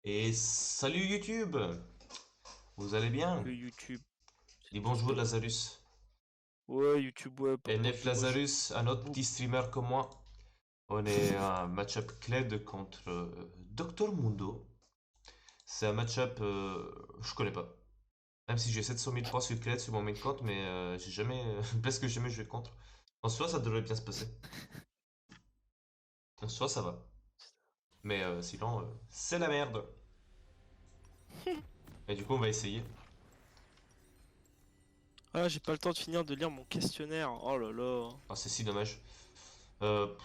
Et salut YouTube! Vous allez bien? Le YouTube, Dis c'est tout bonjour fait. Lazarus. Ouais, YouTube, ouais, NF bonjour. Lazarus, un autre petit streamer comme moi. On est un match-up Kled contre Dr Mundo. C'est un match-up je connais pas. Même si j'ai 700 000 points sur Kled sur mon main compte, mais j'ai jamais, presque jamais joué contre. En soi, ça devrait bien se passer. En soi, ça va. Mais sinon, c'est la merde. Et du coup, on va essayer. Ah, j'ai pas le temps de finir de lire mon questionnaire. Oh là là. Ah, c'est si dommage. Euh,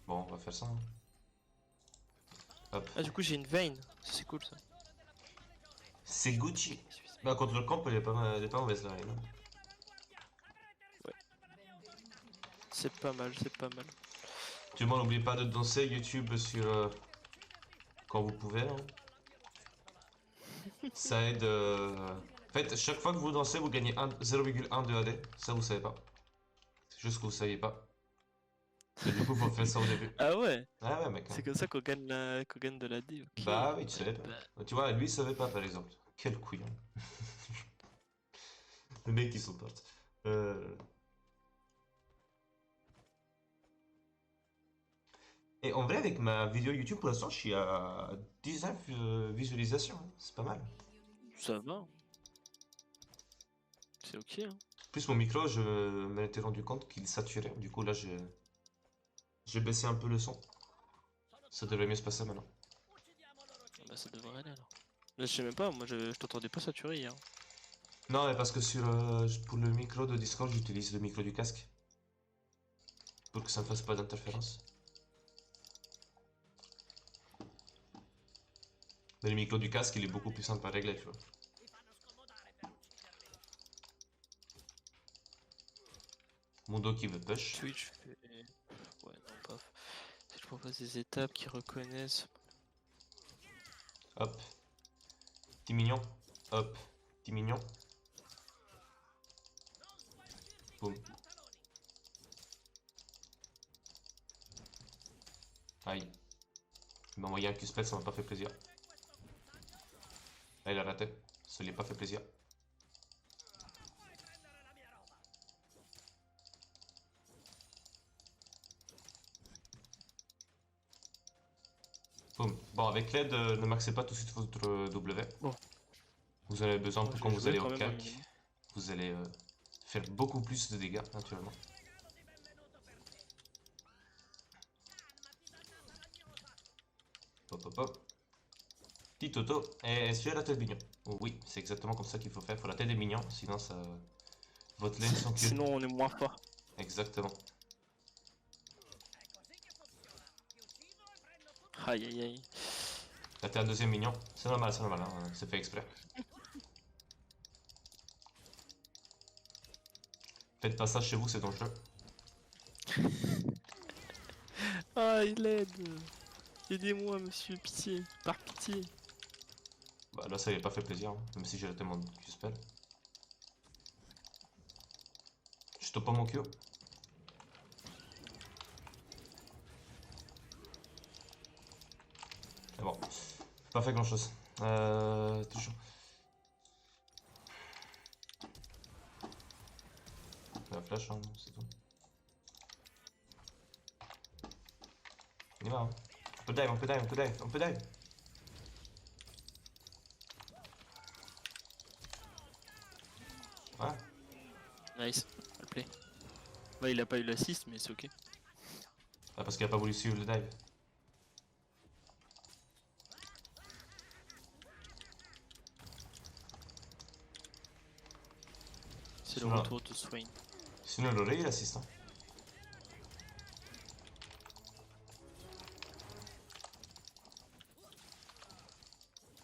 bon, on va faire ça, hein. Hop. Ah, du coup, j'ai une veine. Ça, c'est cool ça. C'est Gucci. Bah, contre le camp, elle est pas mauvaise la reine, hein. Ouais, c'est pas mal, c'est pas mal. Tout le monde n'oublie pas de danser YouTube sur quand vous pouvez, hein. Ça aide. En fait, chaque fois que vous dansez, vous gagnez 0,1 de AD. Ça, vous savez pas. C'est juste que vous saviez pas. Et du coup, faut faire ça au début. Ah ouais, Ah ouais, mec, hein. c'est comme ça qu'on gagne de la D. Ok. Bah oui, tu Eh savais ben, pas. Tu vois, lui, il savait pas, par exemple. Quel couillon. Le mec qui supporte. Euh... Et en vrai, avec ma vidéo YouTube, pour l'instant, je suis à 19 visualisations, hein. C'est pas mal. ça va. C'est ok, hein. Plus mon micro, je m'étais rendu compte qu'il saturait. Du coup, là, j'ai baissé un peu le son. Ça devrait mieux se passer maintenant. Ah bah, ça devrait aller alors. Là, je sais même pas, moi je t'entendais pas saturé hier. Non, mais parce que pour le micro de Discord, j'utilise le micro du casque. Pour que ça ne fasse pas d'interférence. Mais le micro du casque, il est beaucoup plus simple à régler, tu vois. Mundo qui veut push. Twitch fait. Ouais, non, pas. Si je propose des étapes qui reconnaissent. Hop. Petit mignon. Hop. Petit mignon. Boum. Aïe. Il m'a envoyé un Q-spell, ça m'a pas fait plaisir. Ah, il a raté. Ça lui a pas fait plaisir. Boum. Bon, avec l'aide, ne maxez pas tout de suite votre W. Bon, Vous en avez besoin moi pour je quand vais vous jouer allez au quand même un cac. minimum. Vous allez faire beaucoup plus de dégâts, naturellement. Hop hop hop. Petit Toto. Et celui-là, la tête des mignons. Oh, oui, c'est exactement comme ça qu'il faut faire. Faut la tête des mignons, sinon ça. Votre laine s'encule. Sinon, on est moins fort. Exactement. Aïe aïe aïe. Là, t'es un deuxième mignon. C'est normal, hein. C'est fait exprès. Faites pas ça chez vous, c'est dangereux. Ah, il aide. Aidez-moi, monsieur, pitié. Par pitié. Bah là, ça lui a pas fait plaisir, hein, même si j'ai raté mon Q-spell. Je stoppe pas mon Q. Mais bon, j'ai pas fait grand chose. Toujours. La flash, hein, c'est tout. On y va, hein. On peut dive, on peut dive, on peut dive, on peut dive. Voilà. Nice. Well play. Bah, il a pas eu l'assist, mais c'est ok. Ah, parce qu'il a pas voulu suivre le dive. C'est le Sinon, retour de Swain. sinon il aurait eu l'assist, hein.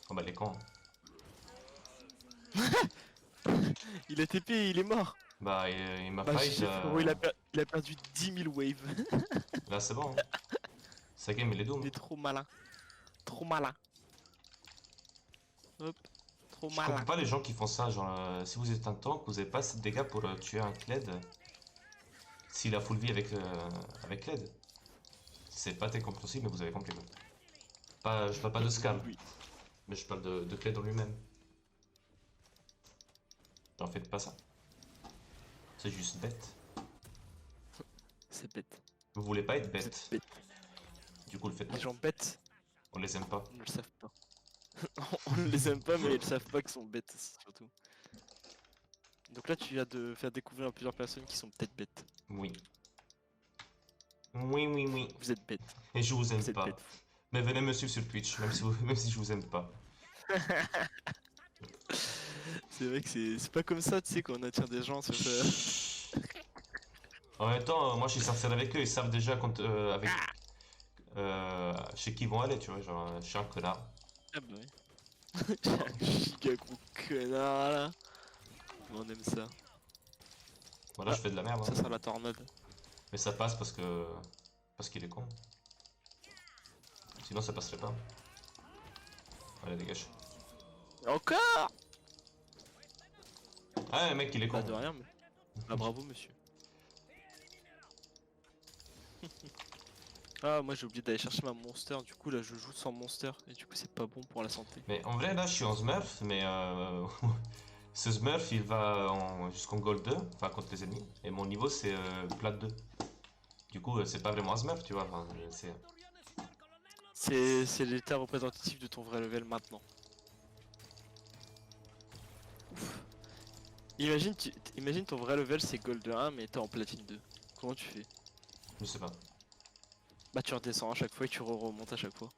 Oh bah les cons, hein. Il a TP, il est mort. Bah il m'a Bah, fight. GG, frérot, il a perdu 10 000 waves. Là c'est bon, hein. Sa game il est doom, Il hein. est trop malin. Trop malin. Hop. Trop Je comprends malin. pas les gens qui font ça, genre si vous êtes un tank, vous avez pas assez de dégâts pour tuer un Kled. S'il a full vie avec l'aide. C'est pas très compréhensible, mais vous avez compris quoi. Je parle pas de scam, Oui. mais je parle de Kled en lui-même. N'en faites pas ça. C'est juste bête. C'est bête. Vous voulez pas être Vous êtes bête. bête. Du coup, le faites Les pas. gens bêtes, On les aime pas. on ne le savent pas. On ne les aime pas, mais ils ne savent pas qu'ils sont bêtes, surtout. Donc là, tu viens de faire découvrir à plusieurs personnes qui sont peut-être bêtes. Oui. Oui, oui, oui. Vous êtes bêtes. Et je vous aime Vous êtes pas. bêtes. Mais venez me suivre sur Twitch, même si je vous aime pas. C'est vrai que c'est pas comme ça, tu sais, qu'on attire des gens sur ça. En même temps, moi je suis sincère avec eux, ils savent déjà quand, avec, chez qui ils vont aller, tu vois, genre, je suis un connard. Ah bah oui. J'ai un giga gros connard là. Mais on aime ça. Voilà, je fais de la merde, Ça hein. sera la tornade. Mais ça passe parce qu'il est con. Sinon ça passerait pas. Allez, dégage. Encore. Ah, le mec il est con. Pas de rien, mais. Bah bravo, monsieur. Ah, moi j'ai oublié d'aller chercher ma monster, du coup là je joue sans monster, et du coup c'est pas bon pour la santé. Mais en vrai, là je suis en Smurf, mais ce Smurf il va jusqu'en Gold 2, enfin contre les ennemis, et mon niveau c'est Plat 2. Du coup, c'est pas vraiment un Smurf, tu vois, enfin, C'est l'état représentatif de ton vrai level maintenant. Ouf. Imagine ton vrai level c'est Gold 1 mais t'es en platine 2. Comment tu fais? je sais pas. Bah tu redescends à chaque fois et tu remontes à chaque fois.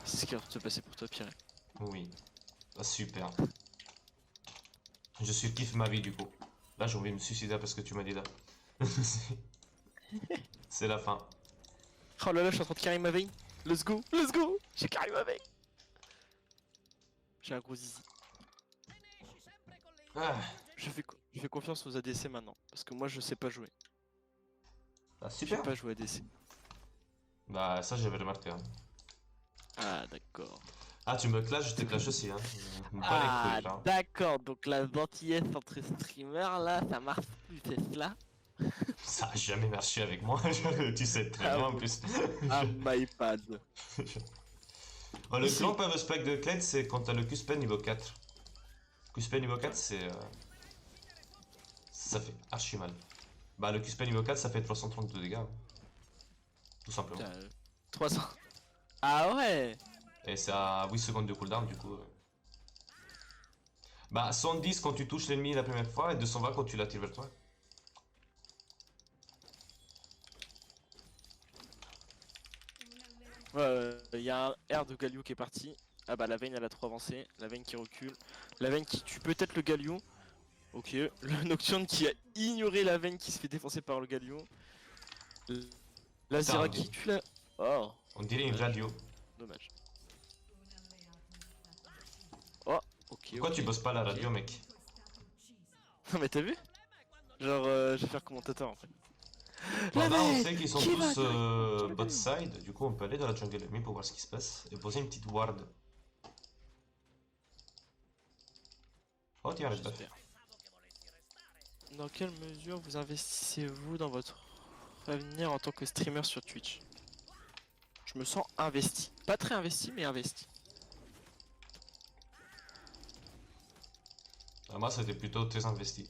C'est ce qui va se passer pour toi, Pierre. Oui. Ah, super. Je surkiffe ma vie du coup. Là j'ai envie de me suicider parce que tu m'as dit là. C'est la fin. Oh là là, je suis en train de carry ma veine. Let's go, let's go. J'ai carry ma veine. J'ai un gros zizi. Ah, Je fais confiance aux ADC maintenant. Parce que moi je sais pas jouer. bah, Je sais super. pas jouer ADC. Bah ça j'avais remarqué, hein. Ah d'accord. Ah tu me clashes, je te clash aussi, hein. Me bats Ah les couilles, là. d'accord, donc la gentillesse entre streamers là, ça marche plus, c'est cela? Ça a jamais marché avec moi, tu sais très Ah bien en bon. plus. Ah my bad. Oh, le Ici. clan pas respect de Kled, c'est quand t'as le Q-Spell niveau 4. Q-Spell niveau 4, c'est... ça fait archi mal. Bah le Q-Spell niveau 4, ça fait 332 dégâts. Hein. Tout simplement. Putain, 300. Ah ouais. Et c'est à 8 secondes de cooldown du coup. Bah 110 quand tu touches l'ennemi la première fois et 220 quand tu l'attires vers toi. Ouais, y a un R de Galio qui est parti. Ah bah la veine elle a trop avancé, la veine qui recule. La veine qui tue peut-être le Galio. Ok, le Nocturne qui a ignoré la veine qui se fait défoncer par le Galio. La Zira qui tue la... Oh, On dirait une radio. dommage. Oh, ok. Pourquoi ok. tu bosses pas la radio, mec? Non mais t'as vu? Genre, je vais faire commentateur en fait. Bon, La là, on veine sait qu'ils sont qui va tous jouer bot side, du coup on peut aller dans la jungle ennemie pour voir ce qui se passe et poser une petite ward. Oh tiens, arrête pas. J'espère. Dans quelle mesure vous investissez-vous dans votre avenir en tant que streamer sur Twitch? Je me sens investi. Pas très investi, mais investi. Ah, moi c'était plutôt très investi.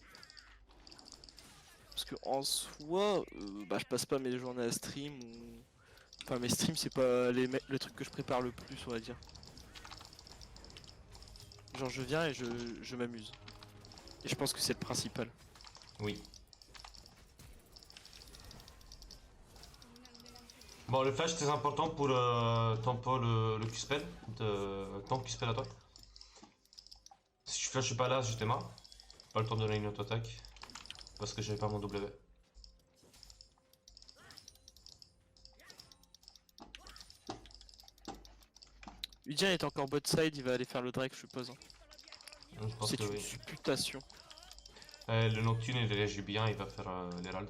Parce que en soi, bah, je passe pas mes journées à stream ou... Enfin mes streams c'est pas le truc que je prépare le plus on va dire. Genre je viens et je m'amuse. Et je pense que c'est le principal. Oui. Bon, le flash très important pour tempo le Q-spell, ton Q-spell à toi. Si tu flashes pas là, justement, pas le temps de donner une auto-attaque. Parce que j'avais pas mon W. Udien est encore bot side, il va aller faire le Drake je suppose. Hein. Je pense C'est que une oui. supputation. Le Nocturne il réagit bien, il va faire l'Herald.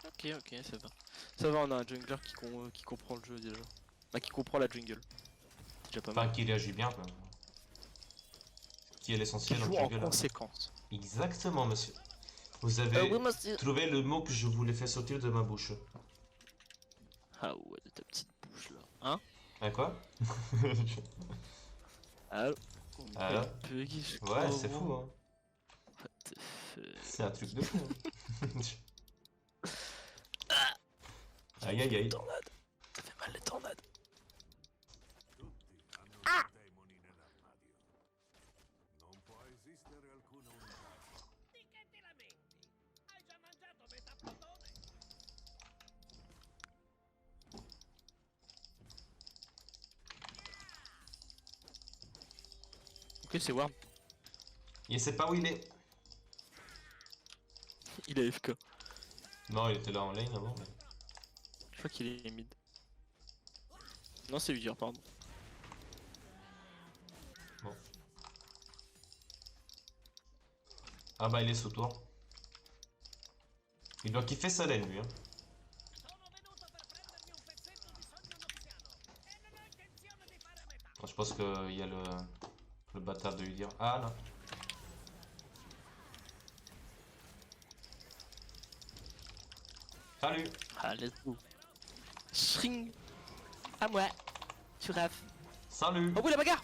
Ok, ça va. Ça va, on a un jungler qui comprend le jeu déjà. Bah, qui comprend la jungle. C'est déjà pas Enfin, mal. qui réagit bien, quoi. Qui est Qui l'essentiel en joue en jungle. conséquence. Exactement, monsieur. Vous avez Oui, monsieur. trouvé le mot que je voulais faire sortir de ma bouche. Ah ouais, de ta petite Hein? Ah quoi? Allô? Ah là? Puggy, je Ouais, c'est crois. fou, hein. What the fuck? C'est un truc de fou, hein. Ça Aïe fait aïe mal les aïe. tornades. Ça fait mal les tornades. Ok, c'est Warm. Il sait pas où il est. Il est AFK. Non, il était là en lane avant, mais... Je crois qu'il est mid. Non, c'est Udyr, pardon. Bon. Ah bah il est sous tour. Il doit kiffer sa lane lui, hein. Bon, je pense qu'il y a le bâtard de Udyr. Ah non. Salut. Ah, let's go. Shring. À moi. Tu rêves. Salut. Oh oui, la bagarre.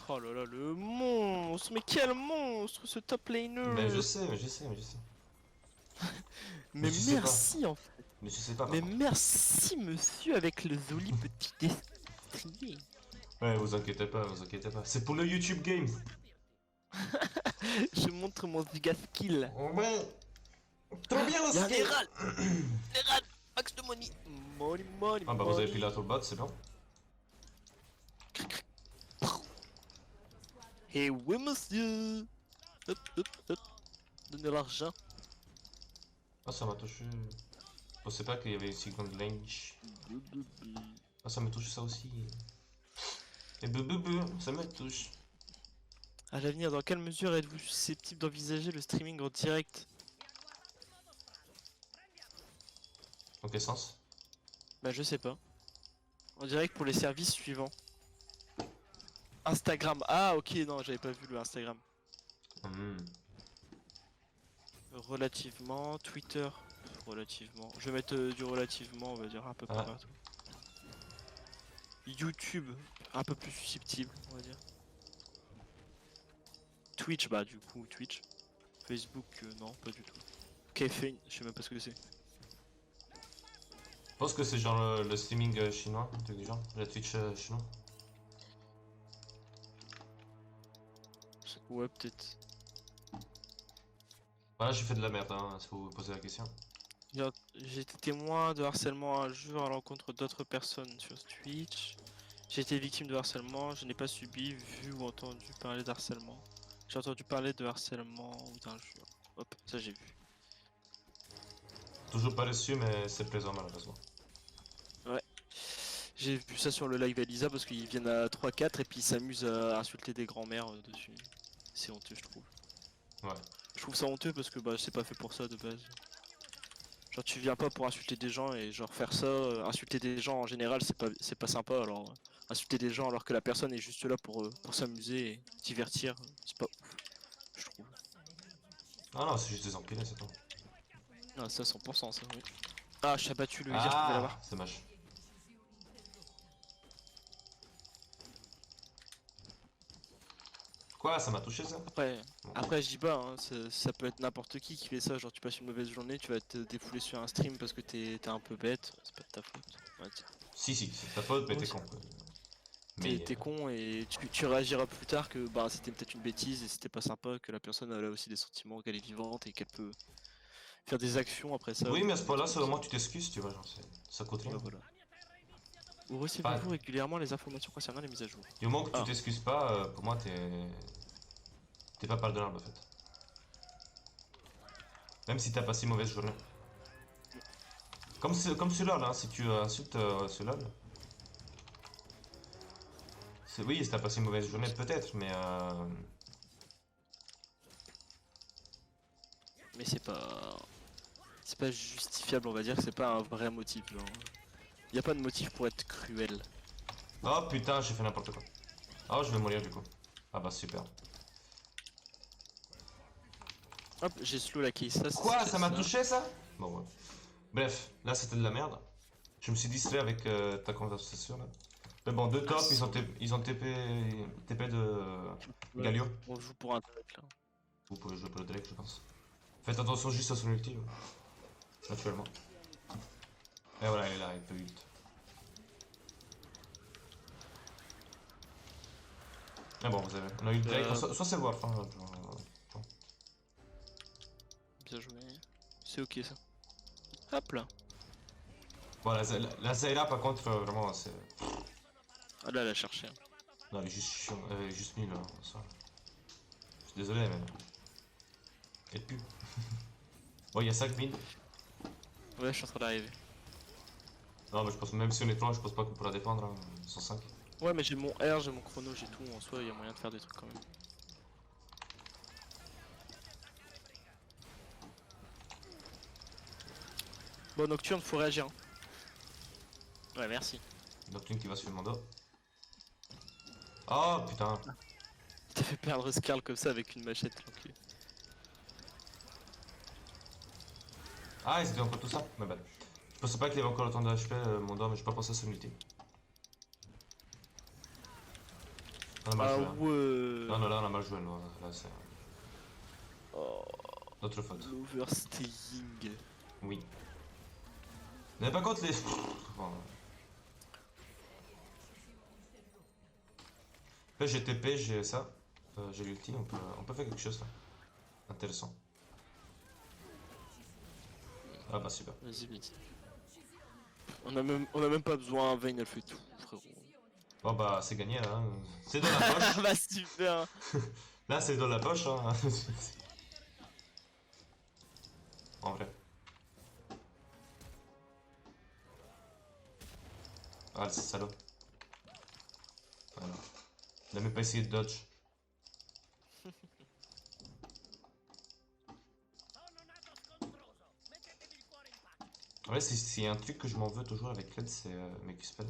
Oh là là, le monstre. Mais quel monstre, ce top laner. Mais je sais, mais je sais, mais je sais. Mais tu sais pas. merci en fait. Mais je sais pas par Mais contre. merci monsieur avec le joli petit destrier. Ouais, vous inquiétez pas, vous inquiétez pas. C'est pour le YouTube Game. Je montre mon giga skill. Oh ouais. Trop bien Y'a un aussi. Hérald. Hérald. Max de money. Money, money, Ah bah vous avez money. pris la top bot, c'est bien. Et oui monsieur. Hop, hop, hop. Donnez l'argent. Ah ça m'a touché. Je pensais pas qu'il y avait une seconde range. Ah ça me touche ça aussi. Et ça me touche. À l'avenir, dans quelle mesure êtes-vous susceptible d'envisager le streaming en direct? En quel sens? Bah je sais pas. En direct pour les services suivants. Instagram. Ah ok, non, j'avais pas vu le Instagram. Hmm. Relativement. Twitter. Relativement. Je vais mettre du relativement, on va dire, un peu Ah. partout. YouTube. Un peu plus susceptible, on va dire. Twitch, bah du coup, Twitch. Facebook, non, pas du tout. Kfn, je sais même pas ce que c'est. Je pense que c'est genre le streaming chinois, un truc du genre. La Twitch chinois. Ouais, peut-être. Voilà, j'ai fait de la merde, hein, si vous posez la question. J'ai été témoin de harcèlement un jour à l'encontre d'autres personnes sur Twitch. J'ai été victime de harcèlement, je n'ai pas subi, vu ou entendu parler d'harcèlement. J'ai entendu parler de harcèlement ou d'injure. Hop, ça j'ai vu. Toujours pas reçu, mais c'est plaisant malheureusement. J'ai vu ça sur le live Elisa parce qu'ils viennent à 3-4 et puis ils s'amusent à insulter des grands-mères dessus. C'est honteux, je trouve. Ouais. Je trouve ça honteux parce que bah c'est pas fait pour ça de base. Genre tu viens pas pour insulter des gens et genre faire ça, insulter des gens en général c'est pas sympa alors insulter des gens alors que la personne est juste là pour s'amuser et divertir, c'est pas ouf, je trouve. Ah non, c'est juste des empilés, c'est tout. Ah ça 100% ça oui. Ah j'ai battu le Udyr, je pouvais l'avoir. C'est moche. Quoi, ça m'a touché ça? Après je dis pas, hein, ça peut être n'importe qui fait ça, genre tu passes une mauvaise journée, tu vas te défouler sur un stream parce que t'es un peu bête, c'est pas de ta faute. Ouais, Si, c'est ta faute, mais Ouais, t'es c'est- con. Quoi. T'es con et tu réagiras plus tard que bah c'était peut-être une bêtise et c'était pas sympa, que la personne elle a aussi des sentiments, qu'elle est vivante et qu'elle peut faire des actions après ça. Oui, mais à ce des point-là, trucs c'est au qui- moins tu t'excuses, tu vois, genre, ça coûte rien. Ouais, voilà. Où recevez-vous Pas- régulièrement les informations concernant les mises à jour? Du moment que tu Ah. t'excuses pas, pour moi, t'es pas pardonnable en fait. Même si t'as passé une mauvaise journée. Comme sur LoL, hein, si tu insultes sur LoL. Oui, si t'as passé une mauvaise journée, peut-être, mais Mais c'est pas justifiable, on va dire que c'est pas un vrai motif. Genre. Y a pas de motif pour être cruel. Oh putain, j'ai fait n'importe quoi. Oh, je vais mourir du coup. Ah bah super. Hop, j'ai slow la case. Ça, Quoi, ça m'a touché ça? Bon, ouais. Bref, là c'était de la merde. Je me suis distrait avec ta conversation là. Mais bon, deux Ah, tops, ils ont TP de ouais. Galio. On joue pour un Drake là. Vous pouvez jouer pour le Drake, je pense. Faites attention juste à son ulti, naturellement. Et voilà, il est là, il peut ult. Mais bon, on a eu le Drake, soit c'est Warf, hein, Bien joué. C'est ok ça. Hop là. Voilà, la Zayla par contre, vraiment, c'est. Ah là, elle a cherché. Non, elle est juste chiant, elle est juste nulle, hein, ça. Je suis désolé, mais. Elle pue. Bon, il y a 5 mid. Ouais, je suis en train d'arriver. Non, mais je pense, même si on est 3, je pense pas qu'on pourra défendre, hein, 105. Ouais, mais j'ai mon R, j'ai mon chrono, j'ai tout. En soi, il y a moyen de faire des trucs quand même. Bon, Nocturne, faut réagir. Hein. Ouais, merci. Nocturne qui va se faire mon dos. Oh putain. T'as fait perdre Skarl comme ça avec une machette, l'enculé. Ah, c'était encore tout ça? Ma bad. Je pensais pas qu'il avait encore autant de HP, mon dos, mais j'ai pas pensé à son ulti. On a mal Ah joué. Hein. ouais. Non, non, là on a mal joué, là c'est Oh, notre faute. l'overstaying. Oui. N'avez pas contre les. Bon. Là j'ai TP, j'ai ça. J'ai l'ulti, on peut faire quelque chose là. Intéressant. Ah bah super. Vas-y, vite. On a même pas besoin, Vayne elle fait tout, frérot. Bon bah c'est gagné là. Hein. C'est dans la poche. Bah super. Là c'est dans la poche. Hein. En vrai. Ah le salaud. Voilà. Il a même pas essayé de dodge. Ouais, c'est un truc que je m'en veux toujours avec Red, c'est mes Q-spells.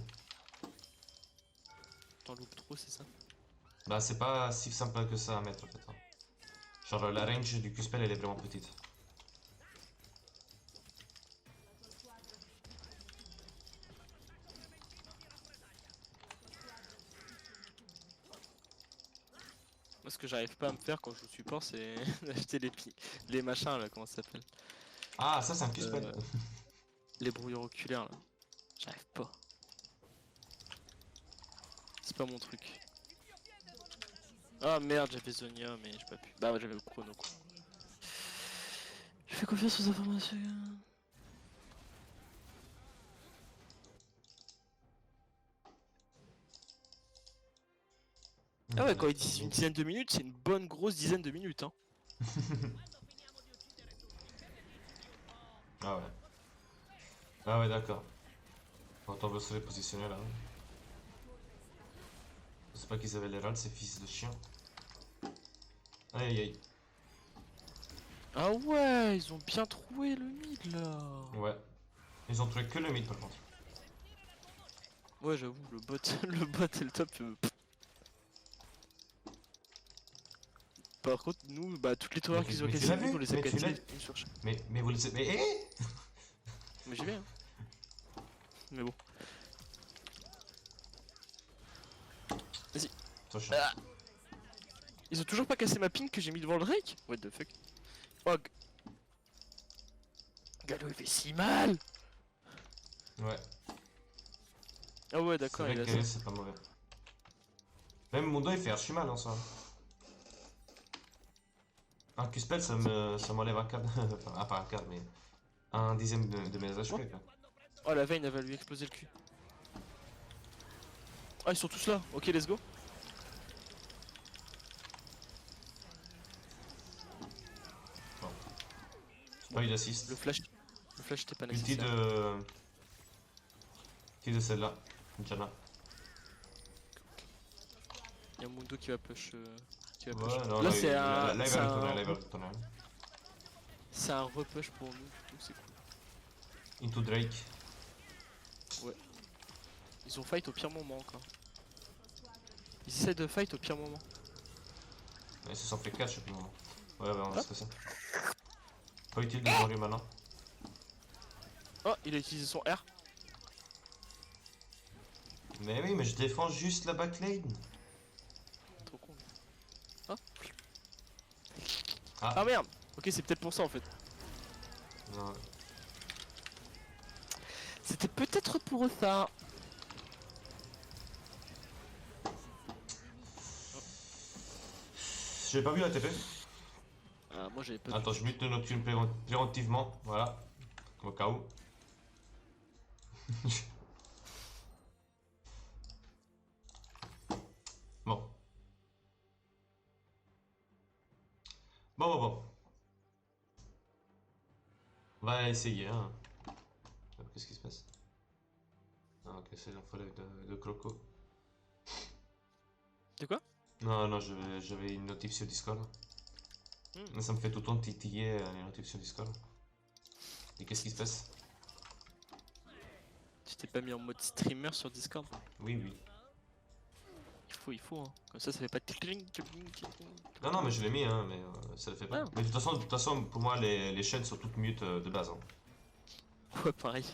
T'en loupes trop, c'est ça? Bah, c'est pas si simple que ça à mettre en fait. Hein. Genre, la range du Q-spell elle est vraiment petite. Moi, ce que j'arrive pas à me faire quand je joue support, c'est d'acheter les machins là, comment ça s'appelle? Ah, ça c'est un Q-spell. Les brouilleurs oculaires là. J'arrive pas. C'est pas mon truc. Ah merde, j'avais Zonia, mais j'ai pas pu. Bah ouais, j'avais le chrono quoi. Je fais confiance aux informations. Ah ouais, quand ils disent une dizaine de minutes, c'est une bonne grosse dizaine de minutes, hein. Ah ouais. Ah ouais, d'accord. Quand on veut se les positionner là. Je sais pas qu'ils avaient les râles, ces fils de chiens. Aïe aïe aïe. Ah ouais, ils ont bien trouvé le mid là. Ouais. Ils ont trouvé que le mid par contre. Ouais, j'avoue, le bot, le bot et le top. Par contre, nous, bah, toutes les towers qu'ils ont mais tu cassées, l'as vu? on les a Mais tu cassées l'as- une sur chaque. Mais vous le savez. Mais Mais j'ai bien. Hein. Mais bon. Vas-y. Attention. Ah. Ils ont toujours pas cassé ma ping que j'ai mis devant le Drake? What the fuck? Oh. Gallo il fait si mal! Ouais. Ah ouais, C'est d'accord, vrai il a que ça. c'est pas mauvais. Même mon dos il fait archi mal en soi. Un Q-spell ça m'enlève un quart. Enfin, pas un quart, mais un dixième de mes HP quoi. Oh, la Vayne elle va lui exploser le cul. Ah, ils sont tous là. Ok, let's go. Pas eu d'assist. Le flash était pas Ulti nécessaire. de celle-là. Jana. Y'a Mundo qui va push. Ouais, non, Là, c'est un. Là, il C'est va retourner, un... là, il va retourner. c'est un repush pour nous, du coup, c'est cool. Into Drake. Ouais. Ils ont fight au pire moment encore. Ils essaient de fight au pire moment. Ils se sont fait catch depuis le moment. Ouais, on va se faire ça. Pas utile de mourir maintenant. Oh, il a utilisé son R. Mais oui, mais je défends juste la backlane. Trop con. Ah. Ah, Ah merde. Ok, c'est peut-être pour ça en fait. non. C'était peut-être pour ça. J'ai pas vu la TP. Ah, moi j'avais pas Attends, vu. je mute le Nocturne préventivement. Voilà. Au cas où. Bon. Bon. On va essayer, hein. Qu'est-ce qui se passe? Ah, ok, c'est l'infolette de Croco. C'est quoi? Non, j'avais une notif sur Discord. Hmm. Mais ça me fait tout le temps titiller les notifs sur Discord. Et qu'est-ce qui se passe? Tu t'es pas mis en mode streamer sur Discord? Oui. Il faut, hein. Comme ça fait pas de cling. Non, mais je l'ai mis, hein, mais ça le fait pas. Ah. Mais de toute façon, pour moi, les chaînes sont toutes mute de base. Hein. Ouais, pareil.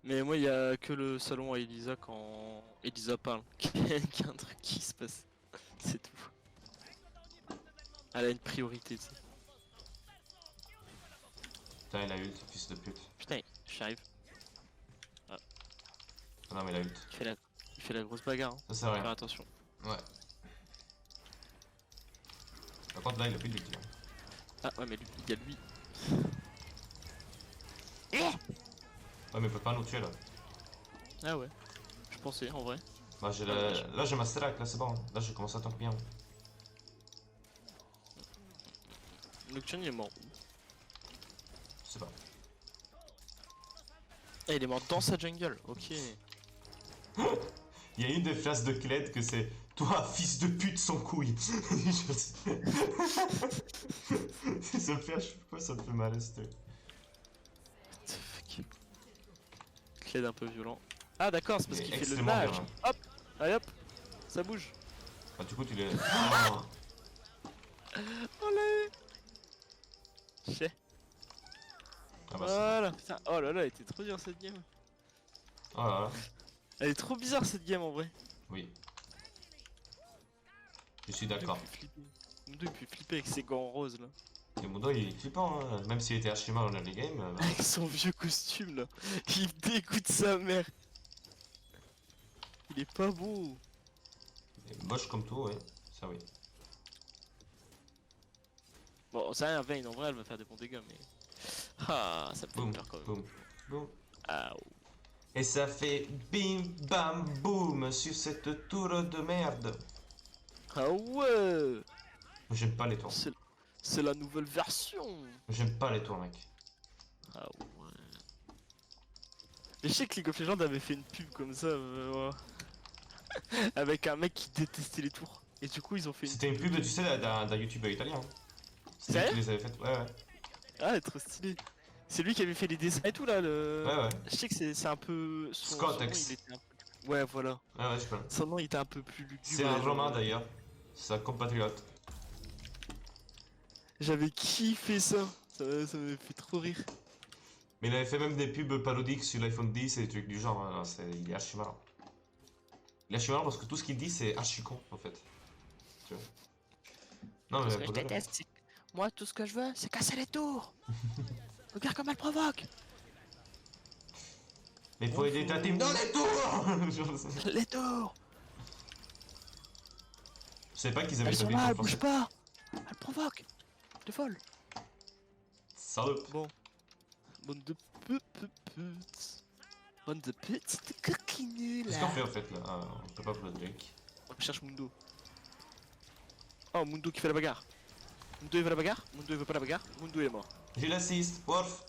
Mais moi, il y a que le salon à Elisa quand Elisa parle qu'il y a un truc qui se passe. C'est tout. Elle a une priorité, tu sais. Putain, il a ult, fils de pute. Putain, j'arrive. Ah non, mais il a ult. Il fait la grosse bagarre. Hein. Ça sert à Faire rien. attention. Ouais. Par contre, là, il a plus d'ulti. Hein. Ah ouais, mais lui, il y a lui. Ouais, mais il peut pas nous tuer là. Ah ouais. Je pensais, en vrai. Bah, là, j'ai ma stack, là, c'est bon. Là, j'ai commencé à tank bien. Nocturne, il est mort. Je sais pas. Ah, il est mort dans sa jungle. Ok. Il y a une des phrases de Kled que c'est toi, fils de pute sans couille. Ça me fait à chaque fois, ça me fait mal, c'était. Fuck. Cled un peu violent. Ah d'accord, c'est parce Il est qu'il fait le extrêmement nage. violent. Hop, allez hop, ça bouge. Ah, du coup, tu l'es. Oh. Olé. Chais. Ah bah, Voilà. Putain, oh là là, elle était trop dure cette game. c'est bon. Oh là là. Elle est trop bizarre cette game en vrai. Oui. Je suis d'accord. Mundo il peut flipper avec ses gants roses là. Et Mundo, il est flippant, hein. Même s'il était archi mal en early game. Avec son vieux costume là. Il dégoûte sa mère. Il est pas beau. Il est moche comme tout, ouais. Ça, oui. Bon, ça rien, Vayne en vrai elle va faire des bons dégâts mais. Ah, ça me fait Boum, peur quand même. boum. Ah, Et ça fait bim bam boum sur cette tour de merde. ah ouais. J'aime pas les tours. C'est la nouvelle version. J'aime pas les tours, mec. Ah ouais. Et je sais que League of Legends avait fait une pub comme ça. Ouais. Avec un mec qui détestait les tours. Et du coup ils ont fait une C'était une pub, tu sais, d'un youtubeur italien. Hein. C'est lui Sérieux qui les avait faites, ouais. Ah, trop stylé. C'est lui qui avait fait les dessins et tout là. Ouais. Je sais que c'est un peu. Scott son nom, X. il était un peu... Ouais, voilà. Ouais, je connais. Son nom il était un peu plus lugubre. C'est un genre, romain d'ailleurs. C'est un compatriote. J'avais kiffé ça. Ça me fait trop rire. Mais il avait fait même des pubs parodiques sur l'iPhone 10 et des trucs du genre. Hein. Il est archi marrant. Il est archi marrant parce que tout ce qu'il dit, c'est archi con en fait. Tu vois. Non, Tout mais ce que je pour de vrai. déteste, c'est. Moi, tout ce que je veux, c'est casser les tours. Regarde comme elle provoque. Mais il faut aider ta team dans les tours. Les tours. Je savais pas qu'ils avaient Elles sont dubbé là, en elles bougent français. pas. Elles provoquent. De folle. Salope. Bon. Bande de putes. Bande de petites coquines Qu'est-ce qu'on là. fait en fait là? Ah, on peut pas pour le drink. On cherche Mundo. Oh, Mundo qui fait la bagarre. Mundo il veut la bagarre. Mundo il veut pas la bagarre. Mundo il est mort. J'ai l'assist, Worf.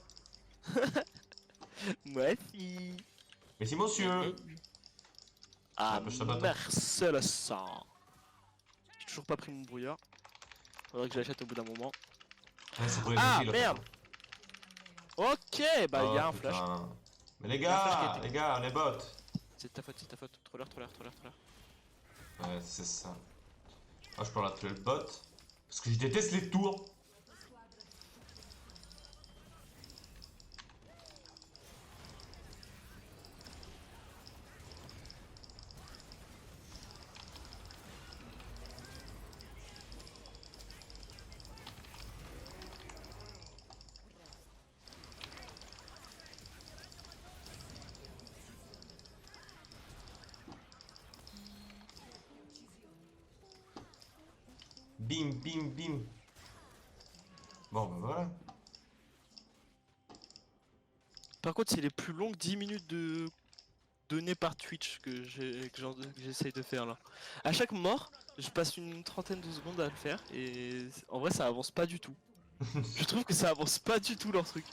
Ouais, si. Merci monsieur. Ah, bah, je te batte. merci le sang. J'ai toujours pas pris mon brouillard. Faudrait que je l'achète au bout d'un moment. Ouais, c'est pour les Ah, défis, là, merde. Ok, bah il y a Oh, un flash. putain. Mais les y a un flash qui a gars, été- on est bots. C'est ta faute, c'est ta faute. Troller. Ouais, c'est ça. Ah, je peux la tuer le bot. Parce que je déteste les tours. Bim, bim, bim. Bon, bah voilà. Par contre, c'est les plus longues 10 minutes de données par Twitch que j'essaye de faire là. À chaque mort, je passe une trentaine de secondes à le faire et en vrai ça avance pas du tout. Je trouve que ça avance pas du tout leur truc.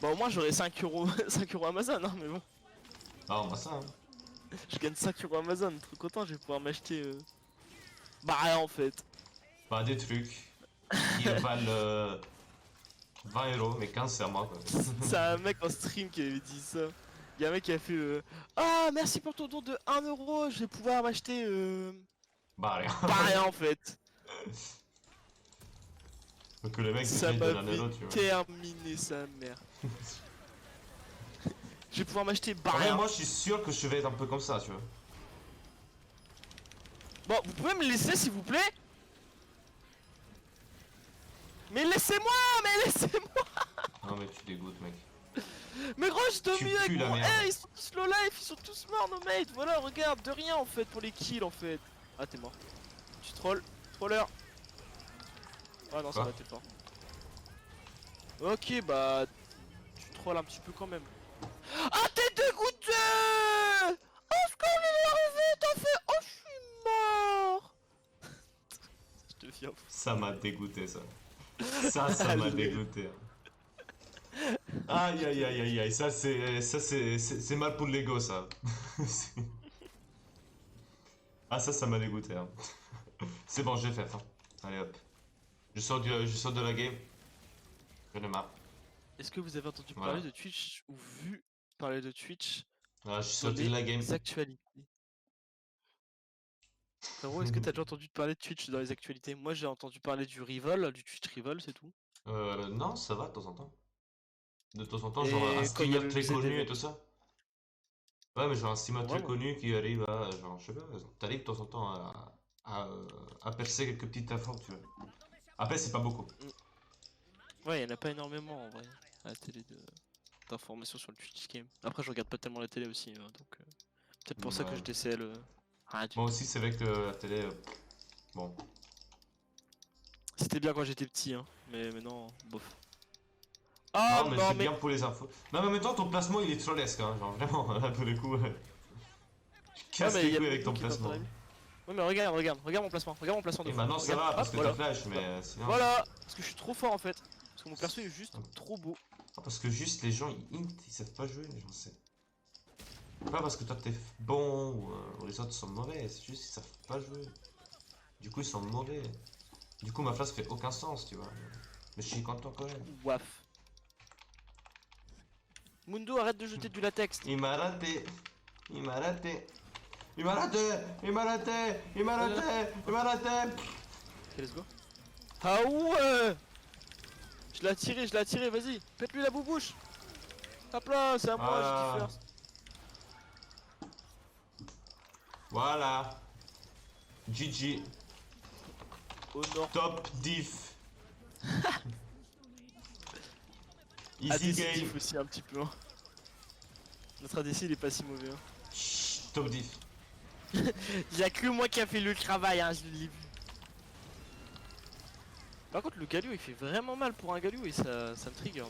Bon au moins j'aurais 5 euros 5 euros Amazon hein, mais bon. Ah, on va ça, hein. Je gagne 5 euros Amazon, trop content, je vais pouvoir m'acheter bah rien en fait. Pas des trucs qui valent 20 euros, mais 15 c'est à moi quoi. C'est un mec en stream qui avait dit ça. Il y a un mec qui a fait ah merci pour ton don de 1 euro, je vais pouvoir m'acheter Bah rien. bah rien en fait. Donc le mec Ça il m'a donne un fait euro, tu vois. terminer sa mère. Je vais pouvoir m'acheter bah En vrai, rien. moi je suis sûr que je vais être un peu comme ça, tu vois. Bon, vous pouvez me laisser s'il vous plaît? Mais laissez-moi! Mais laissez-moi! Non mais tu dégoûtes, mec. Mais gros, je Tu te mieux avec pues la mon merde. hey, ils sont tous low life, ils sont tous morts nos mates. Voilà, regarde, de rien en fait pour les kills en fait. Ah, t'es mort. Tu trolls, troller. Ah non, ça Quoi va, t'es fort. Ok, bah. Tu trolls un petit peu quand même. Ah, t'es dégoûté! Oh, ce qu'on est arrivé, t'as fait. Oh, je suis mort! Je te viens. Ça m'a dégoûté ça. Ça m'a Allez. dégoûté. Aïe aïe aïe aïe aïe, c'est mal pour l'ego ça. Ah ça m'a dégoûté. Hein. C'est bon, je l'ai fait. Hein. Allez hop. Je sors de la game. Je le marre. Est-ce que vous avez entendu Voilà. parler de Twitch ou vu parler de Twitch Ah, je suis dans sorti de la game. les actualités? Frérot, est-ce que t'as déjà entendu parler de Twitch dans les actualités? Moi j'ai entendu parler du Rivol, du Twitch Rivol, c'est tout. Non, ça va de temps en temps. De temps en temps, Et genre un quand il y a streamer le très ZDV. connu et tout ça. Ouais, mais genre un streamer très Vraiment. connu qui arrive à, genre, je sais pas, t'arrives de temps en temps à percer quelques petites infos, tu vois. Après, c'est pas beaucoup. Ouais, il y en a pas énormément en vrai à la télé d'informations sur le Twitch game. Après, je regarde pas tellement la télé aussi, donc peut-être pour ça que Ouais. je DCL rien du Moi tout. aussi, c'est vrai que la télé, bon. C'était bien quand j'étais petit, hein, mais maintenant, bof. Ah Non, mais non, c'est mais. bien pour les infos. Non, mais en même temps, ton placement, il est trollesque, hein, genre vraiment, là, pour le coup, tu Ouais, casses mais les il y a couilles plus avec de ton qui est dans ton placement. avis. Ouais, mais regarde mon placement de Et fou. maintenant, ça Regarde. va, parce Hop, que voilà. t'as flash, mais sinon... Voilà, parce que je suis trop fort en fait. Parce que mon perso est juste trop beau. Ah, parce que juste, les gens, ils int, ils savent pas jouer, les gens, c'est... Pas parce que toi, t'es bon, ou les autres sont mauvais, c'est juste, ils savent pas jouer. Du coup, ils sont mauvais. Du coup, ma phrase fait aucun sens, tu vois. Mais je suis content quand même. Waf. Mundo, arrête de jeter du latex. Il m'a raté. Il m'a raté. Il m'a raté. Il m'a raté. Il m'a raté. Il m'a raté. Ok, let's go. Ah ouais. Je l'ai attiré, vas-y. Pète-lui la boubouche. Hop là, c'est à moi, j'ai dit Voilà. first. Voilà. GG. Au nord. Top diff. ADC Easy game. diff aussi un petit peu. Hein. Notre ADC il est pas si mauvais. Hein. Chut, top diff. Il y a que moi qui a fait le travail, hein, je l'ai vu. Par contre, le Galio il fait vraiment mal pour un Galio et ça me trigger. Non